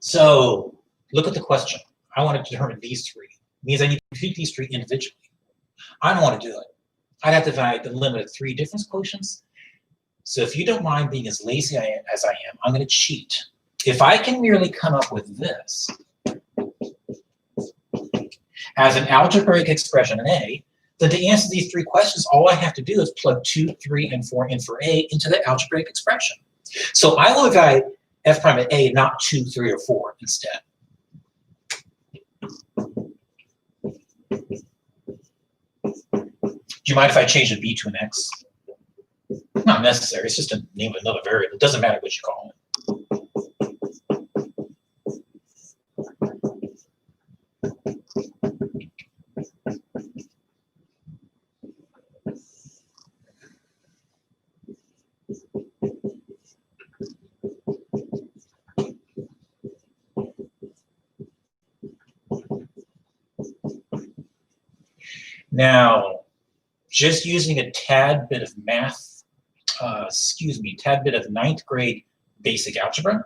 So look at the question. I want to determine these three. It means I need to treat these three individually. I don't want to do it. I'd have to find the limit of 3 difference quotients. So if you don't mind being as lazy as I am, I'm going to cheat. If I can merely come up with this as an algebraic expression in A, then to answer these 3 questions, all I have to do is plug 2, 3, and 4 in for A into the algebraic expression. So I will evaluate f prime at A, not 2, 3, or 4 instead. Do you mind if I change the B to an X? Not necessary. It's just a name of another variable. It doesn't matter what you call it. Now, just using a tad bit of math, tad bit of 9th grade basic algebra.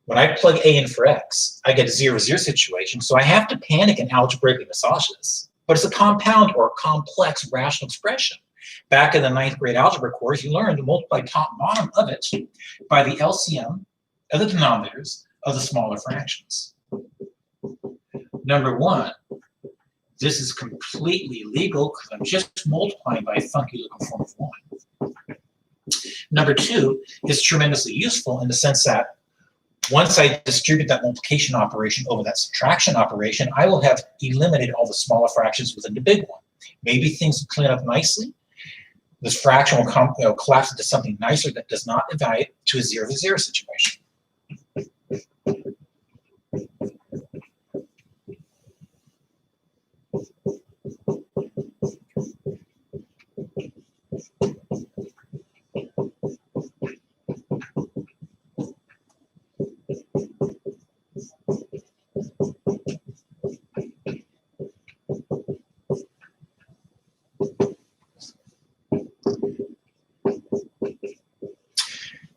When I plug A in for X, I get a 0, 0 situation, so I have to panic and algebraically massage this. But it's a compound or complex rational expression. Back in the 9th grade algebra course, you learned to multiply top and bottom of it by the LCM of the denominators of the smaller fractions. Number 1, this is completely legal because I'm just multiplying by a funky looking form of 1. Number 2 is tremendously useful in the sense that once I distribute that multiplication operation over that subtraction operation, I will have eliminated all the smaller fractions within the big one. Maybe things will clean up nicely. This fraction will collapse into something nicer that does not evaluate to a 0 to 0 situation.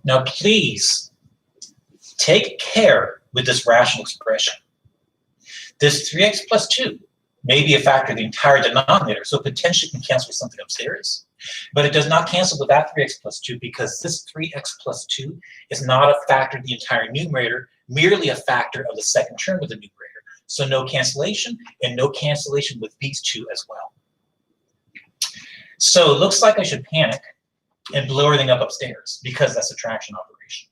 Now, please take care with this rational expression. This 3x plus 2 may be a factor of the entire denominator, so potentially can cancel with something upstairs. But it does not cancel with that 3x plus 2 because this 3x plus 2 is not a factor of the entire numerator, merely a factor of the second term of the numerator. So no cancellation, and no cancellation with these 2 as well. So it looks like I should panic and blow everything up upstairs because that's a subtraction operation.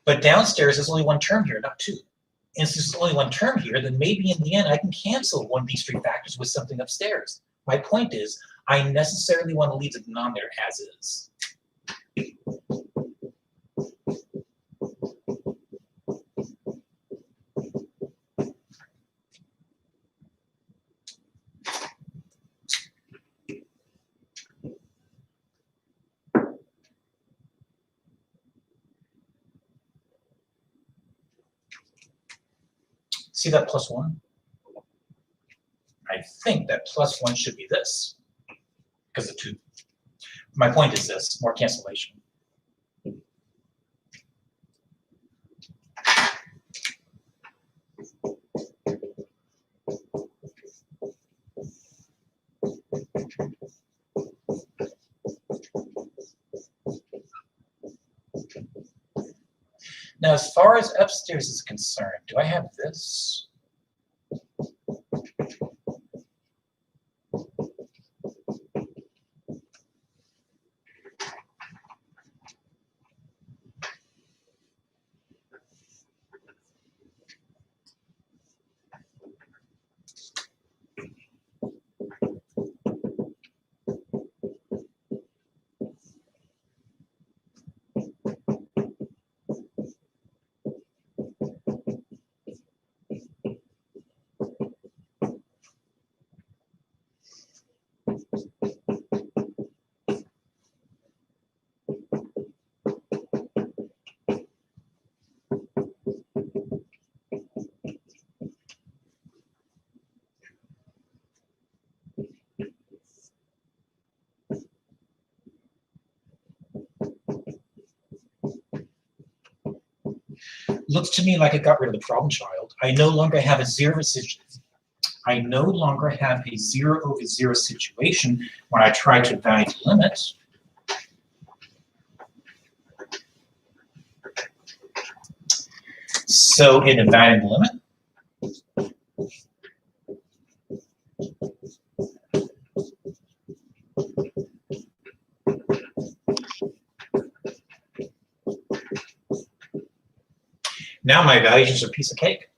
But downstairs, there's only 1 term here, not 2. And since there's only 1 term here, then maybe in the end I can cancel one of these 3 factors with something upstairs. My point is, I necessarily want to leave the denominator as is. See that plus 1? I think that plus 1 should be this, because the 2. My point is this, more cancellation. Now, as far as upstairs is concerned, do I have this? looks to me like it got rid of the problem child. I no longer have a 0 over 0 situation when I try to evaluate the limit. So in evaluating the limit, now my evaluations are a piece of cake.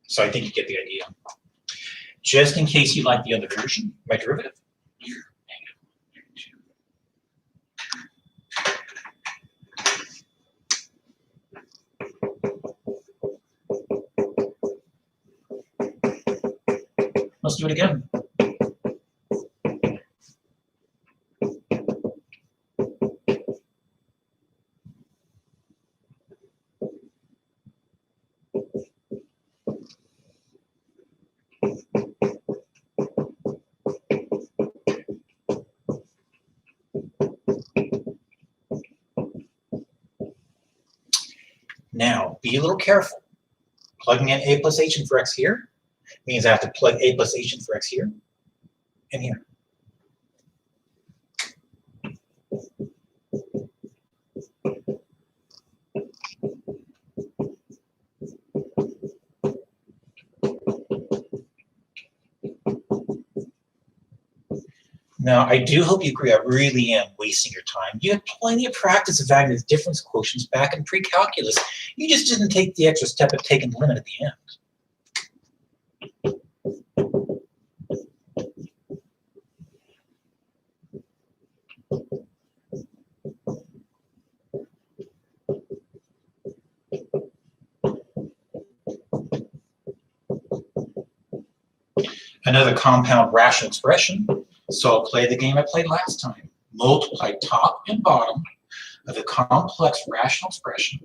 So I think you get the idea. Just in case you like the other version, my derivative, here, let's do it again. Now, be a little careful. Plugging in a plus h in for x here means I have to plug a plus h in for x here and here. Now, I do hope you agree I really am wasting your time. You had plenty of practice evaluating the difference quotients back in pre-calculus. You just didn't take the extra step of taking the limit at the end. Another compound rational expression. So I'll play the game I played last time. Multiply top and bottom of a complex rational expression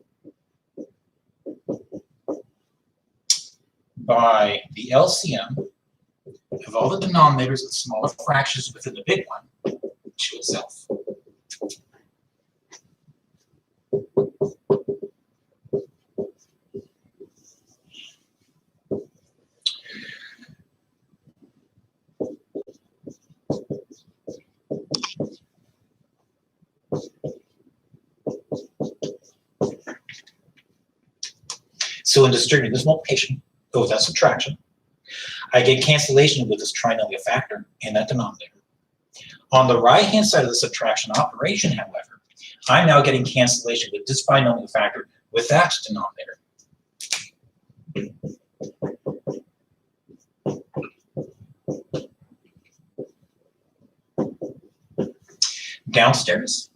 by the LCM of all the denominators of smaller fractions within the big one to itself. So in distributing this multiplication with that subtraction, I get cancellation with this trinomial factor in that denominator. On the right-hand side of the subtraction operation, however, I'm now getting cancellation with this binomial factor with that denominator. Downstairs,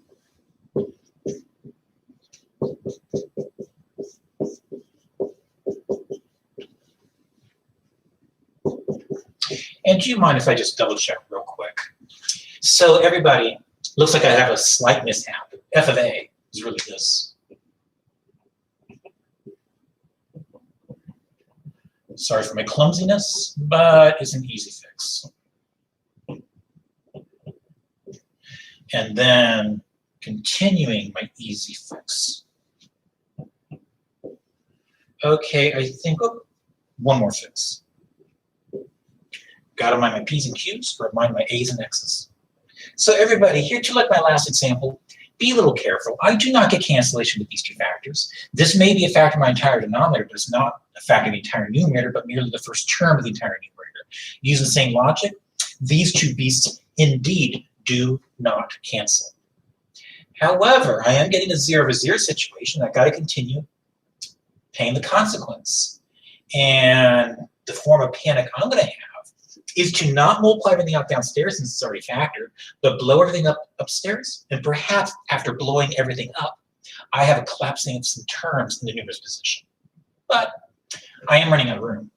and do you mind if I just double check real quick? So everybody, looks like I have a slight mishap. F of A is really this. Sorry for my clumsiness, but it's an easy fix. And then continuing my easy fix. Okay, I think, oh, one more fix. Gotta mind my P's and Q's, or mind my A's and X's. So everybody, here to like my last example, be a little careful. I do not get cancellation with these two factors. This may be a factor of my entire denominator, but it's not a factor of the entire numerator, but merely the first term of the entire numerator. Using the same logic, these two beasts indeed do not cancel. However, I am getting a 0 over 0 situation. I've got to continue paying the consequence. And the form of panic I'm going to have is to not multiply everything out downstairs since it's already factored, but blow everything up upstairs. And perhaps after blowing everything up, I have a collapsing of some terms in the numerous position. But I am running out of room.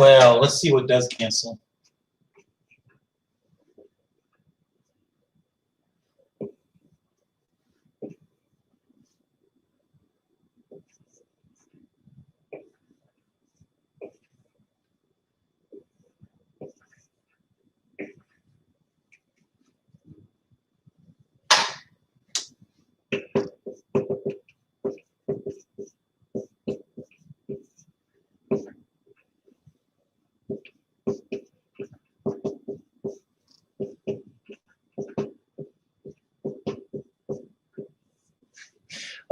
Well, let's see what does cancel.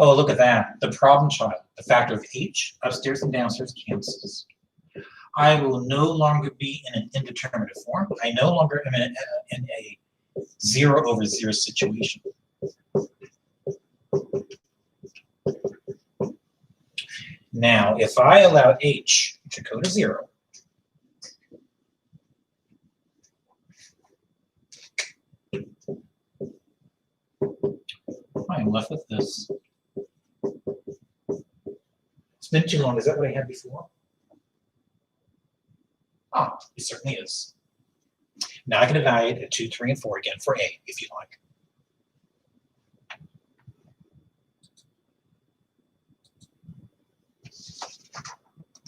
Oh, look at that. The problem child, the factor of h, upstairs and downstairs cancels. I will no longer be in an indeterminate form. I no longer am in a 0 over 0 situation. Now, if I allow h to go to 0, I'm left with this. It's been too long. Is that what I had before? Ah, it certainly is. Now I can evaluate at 2, 3, and 4 again for a, if you like.